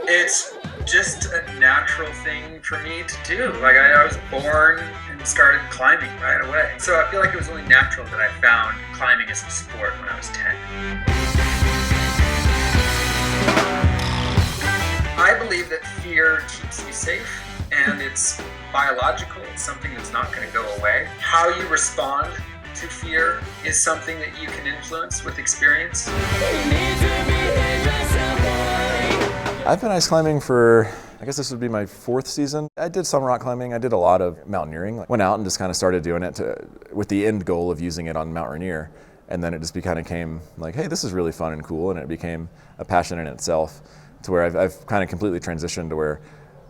It's just a natural thing for me to do. Like I was born and started climbing right away. So I feel like it was only natural that I found climbing as a sport when I was 10. I believe that fear keeps you safe, and it's biological. It's something that's not going to go away. How you respond to fear is something that you can influence with experience. I've been ice climbing for, I guess this would be my 4th season. I did some rock climbing. I did a lot of mountaineering. Went out and just kind of started doing it with the end goal of using it on Mount Rainier. And then it just kind of came like, hey, this is really fun and cool. And it became a passion in itself, to where I've kind of completely transitioned to where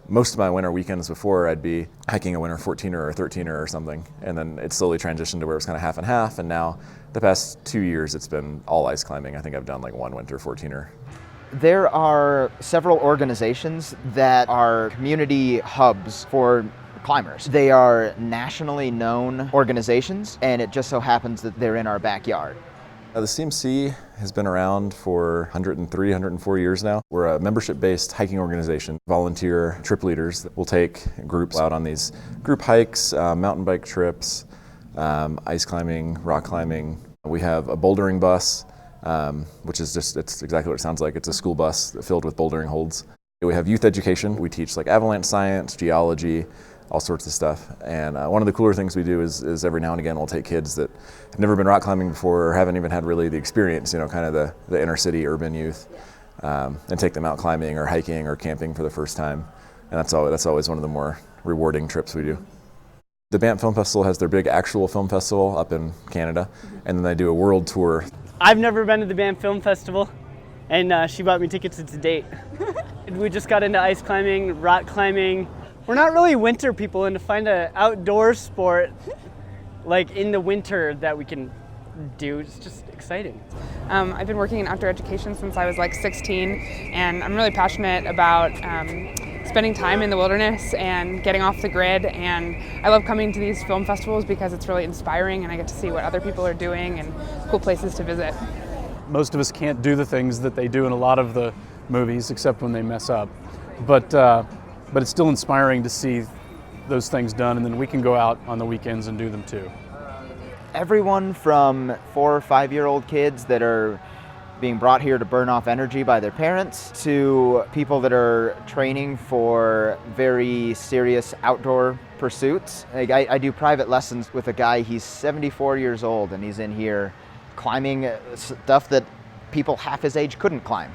most of my winter weekends before I'd be hiking a winter 14er or 13er or something. And then it slowly transitioned to where it was kind of half and half. And now the past 2 years, it's been all ice climbing. I think I've done like one winter 14er. There are several organizations that are community hubs for climbers. They are nationally known organizations, and it just so happens that they're in our backyard. The CMC has been around for 103, 104 years now. We're a membership-based hiking organization. Volunteer trip leaders that will take groups out on these group hikes, mountain bike trips, ice climbing, rock climbing. We have a bouldering bus, which is it's exactly what it sounds like. It's a school bus filled with bouldering holds. We have youth education. We teach like avalanche science, geology, all sorts of stuff. And one of the cooler things we do is every now and again we'll take kids that have never been rock climbing before or haven't even had really the experience, kind of the inner city urban youth, and take them out climbing or hiking or camping for the first time. And that's always one of the more rewarding trips we do. The Banff Film Festival has their big actual film festival up in Canada, and then they do a world tour. I've never been to the Banff Film Festival, and she bought me tickets. It's a date. We just got into ice climbing, rock climbing. We're not really winter people, and to find an outdoor sport like in the winter that we can do is just exciting. I've been working in outdoor education since I was like 16, and I'm really passionate about spending time in the wilderness and getting off the grid, and I love coming to these film festivals because it's really inspiring and I get to see what other people are doing and cool places to visit. Most of us can't do the things that they do in a lot of the movies except when they mess up, but it's still inspiring to see those things done, and then we can go out on the weekends and do them too. Everyone from 4 or 5-year-old kids that are being brought here to burn off energy by their parents, to people that are training for very serious outdoor pursuits. Like I do private lessons with a guy, he's 74 years old, and he's in here climbing stuff that people half his age couldn't climb.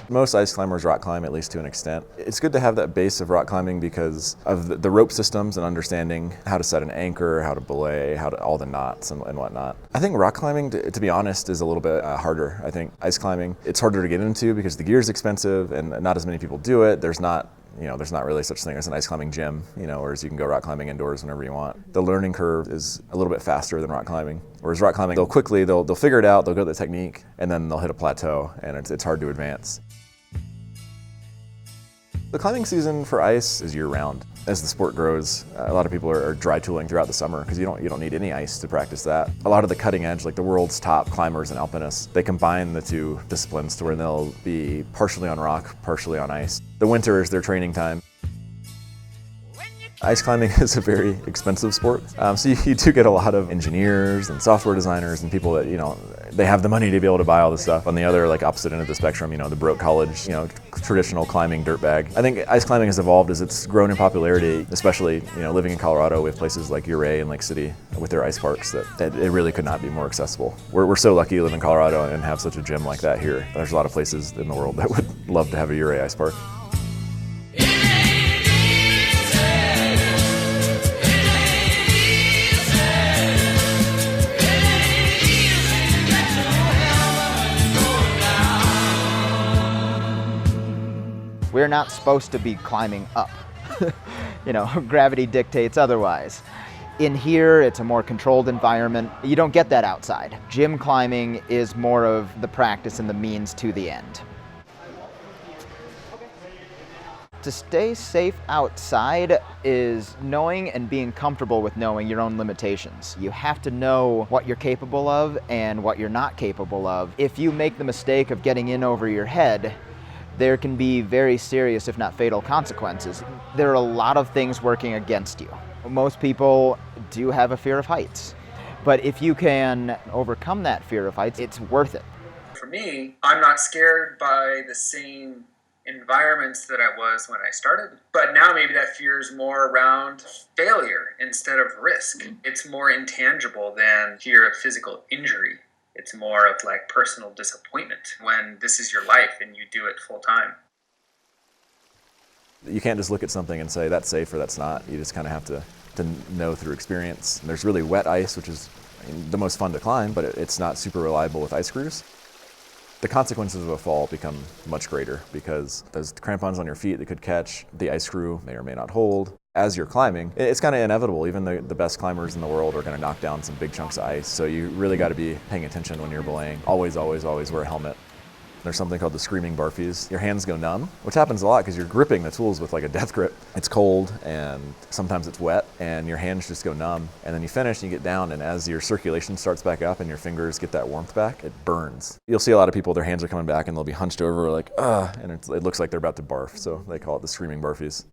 Most ice climbers rock climb, at least to an extent. It's good to have that base of rock climbing because of the rope systems and understanding how to set an anchor, how to belay, all the knots and whatnot. I think rock climbing, to be honest, is a little bit harder. I think ice climbing, it's harder to get into because the gear is expensive and not as many people do it. There's not really such thing as an ice climbing gym, whereas you can go rock climbing indoors whenever you want. The learning curve is a little bit faster than rock climbing. Whereas rock climbing, they'll figure it out, they'll go to the technique, and then they'll hit a plateau, and it's hard to advance. The climbing season for ice is year-round. As the sport grows, a lot of people are dry tooling throughout the summer because you don't need any ice to practice that. A lot of the cutting edge, like the world's top climbers and alpinists, they combine the two disciplines to where they'll be partially on rock, partially on ice. The winter is their training time. Ice climbing is a very expensive sport, so you do get a lot of engineers and software designers and people that, they have the money to be able to buy all this stuff. On the other, opposite end of the spectrum, the broke college, traditional climbing dirtbag. I think ice climbing has evolved as it's grown in popularity, especially, living in Colorado with places like Ouray and Lake City with their ice parks, that it really could not be more accessible. We're so lucky to live in Colorado and have such a gym like that here. There's a lot of places in the world that would love to have a Ouray ice park. We're not supposed to be climbing up. Gravity dictates otherwise. In here, it's a more controlled environment. You don't get that outside. Gym climbing is more of the practice and the means to the end. To stay safe outside is knowing and being comfortable with knowing your own limitations. You have to know what you're capable of and what you're not capable of. If you make the mistake of getting in over your head, there can be very serious, if not fatal, consequences. There are a lot of things working against you. Most people do have a fear of heights, but if you can overcome that fear of heights, it's worth it. For me, I'm not scared by the same environments that I was when I started. But now maybe that fear is more around failure instead of risk. It's more intangible than fear of physical injury. It's more of like personal disappointment when this is your life and you do it full time. You can't just look at something and say that's safe or that's not. You just kind of have to know through experience. There's really wet ice, which is the most fun to climb, but it's not super reliable with ice screws. The consequences of a fall become much greater because those crampons on your feet that could catch, the ice screw may or may not hold. As you're climbing, it's kind of inevitable. Even the best climbers in the world are going to knock down some big chunks of ice. So you really got to be paying attention when you're belaying. Always, always, always wear a helmet. There's something called the screaming barfies. Your hands go numb, which happens a lot because you're gripping the tools with like a death grip. It's cold and sometimes it's wet and your hands just go numb. And then you finish and you get down, and as your circulation starts back up and your fingers get that warmth back, it burns. You'll see a lot of people, their hands are coming back and they'll be hunched over like, and it looks like they're about to barf. So they call it the screaming barfies.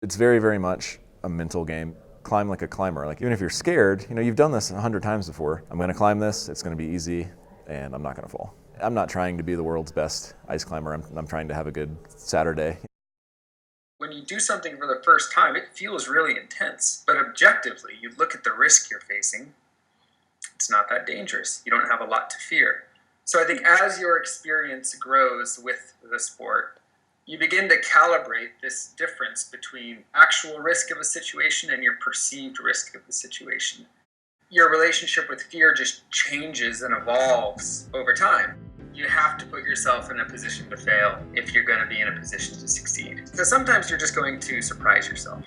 It's very, very much a mental game. Climb like a climber. Like even if you're scared, you've done this 100 times before. I'm going to climb this, it's going to be easy, and I'm not going to fall. I'm not trying to be the world's best ice climber. I'm trying to have a good Saturday. When you do something for the first time, it feels really intense. But objectively, you look at the risk you're facing, it's not that dangerous. You don't have a lot to fear. So I think as your experience grows with the sport, you begin to calibrate this difference between actual risk of a situation and your perceived risk of the situation. Your relationship with fear just changes and evolves over time. You have to put yourself in a position to fail if you're going to be in a position to succeed. So sometimes you're just going to surprise yourself.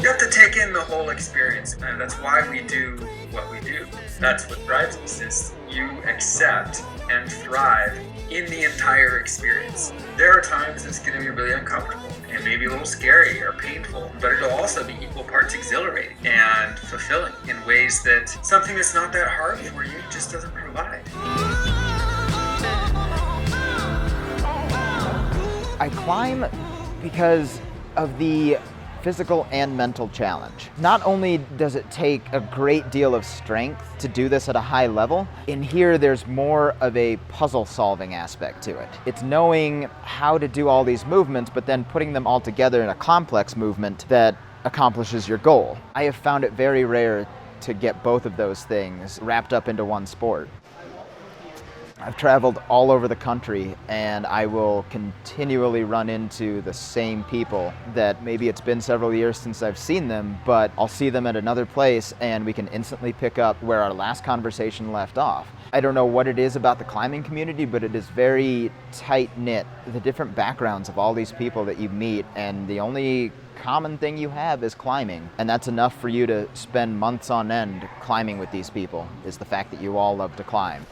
You have to take in the whole experience, and that's why we do what we do. That's what drives us, is you accept and thrive in the entire experience. There are times it's going to be really uncomfortable and maybe a little scary or painful, but it'll also be equal parts exhilarating and fulfilling in ways that something that's not that hard for you just doesn't provide. I climb because of the physical and mental challenge. Not only does it take a great deal of strength to do this at a high level, in here there's more of a puzzle solving aspect to it. It's knowing how to do all these movements, but then putting them all together in a complex movement that accomplishes your goal. I have found it very rare to get both of those things wrapped up into one sport. I've traveled all over the country, and I will continually run into the same people that maybe it's been several years since I've seen them, but I'll see them at another place and we can instantly pick up where our last conversation left off. I don't know what it is about the climbing community, but it is very tight-knit. The different backgrounds of all these people that you meet, and the only common thing you have is climbing. And that's enough for you to spend months on end climbing with these people, is the fact that you all love to climb.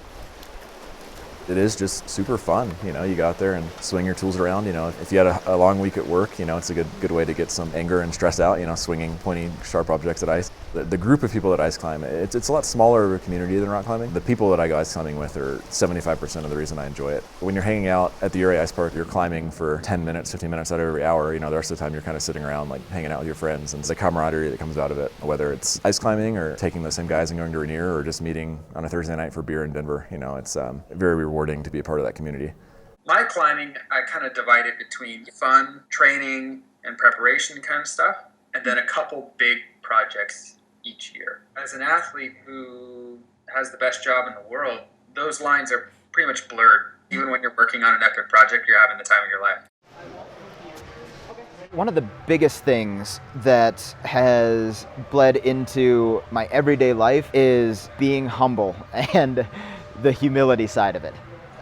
It is just super fun. You go out there and swing your tools around. If you had a long week at work, it's a good way to get some anger and stress out, swinging pointy, sharp objects at ice. The group of people that ice climb, it's a lot smaller of a community than rock climbing. The people that I go ice climbing with are 75% of the reason I enjoy it. When you're hanging out at the Uri Ice Park, you're climbing for 10 minutes, 15 minutes out of every hour. The rest of the time you're kind of sitting around like hanging out with your friends, and the camaraderie that comes out of it, whether it's ice climbing or taking the same guys and going to Rainier or just meeting on a Thursday night for beer in Denver. It's very rewarding to be a part of that community. My climbing, I kind of divide it between fun, training, and preparation kind of stuff, and then a couple big projects each year. As an athlete who has the best job in the world, those lines are pretty much blurred. Even when you're working on an epic project, you're having the time of your life. One of the biggest things that has bled into my everyday life is being humble and the humility side of it.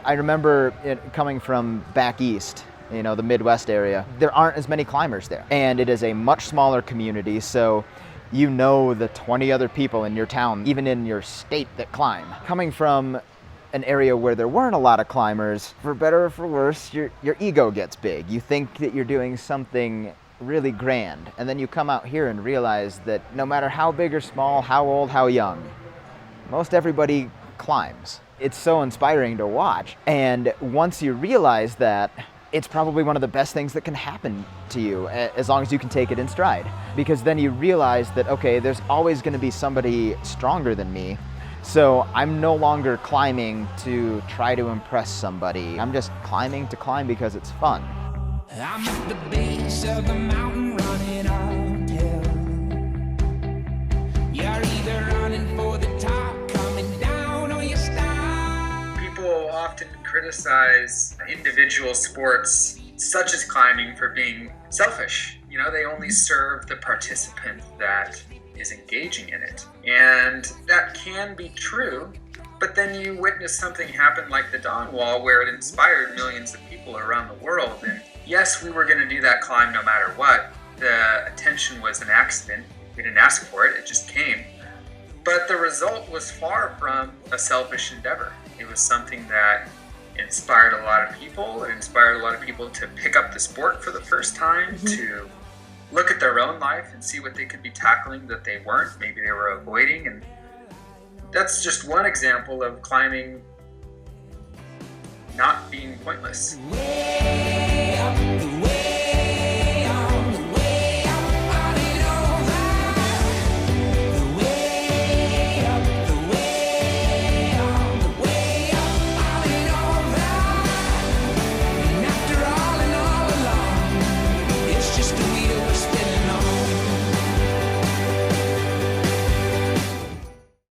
I remember coming from back east, the Midwest area, there aren't as many climbers there. And it is a much smaller community, so the 20 other people in your town, even in your state, that climb. Coming from an area where there weren't a lot of climbers, for better or for worse, your ego gets big. You think that you're doing something really grand, and then you come out here and realize that no matter how big or small, how old, how young, most everybody climbs. It's so inspiring to watch, and once you realize that, it's probably one of the best things that can happen to you, as long as you can take it in stride. Because then you realize that, okay, there's always going to be somebody stronger than me, so I'm no longer climbing to try to impress somebody. I'm just climbing to climb because it's fun. I'm at the base of the mountain running uphill. You're either running for the top, coming down, or you stop. People often criticize individual sports such as climbing for being selfish. You know, they only serve the participant that is engaging in it. And that can be true, but then you witness something happen like the Dawn Wall, where it inspired millions of people around the world. And yes, we were going to do that climb no matter what. The attention was an accident. We didn't ask for it, it just came. But the result was far from a selfish endeavor. It was something that inspired a lot of people. It inspired a lot of people to pick up the sport for the first time, to look at their own life and see what they could be tackling that they weren't, maybe they were avoiding. And that's just one example of climbing not being pointless. Well,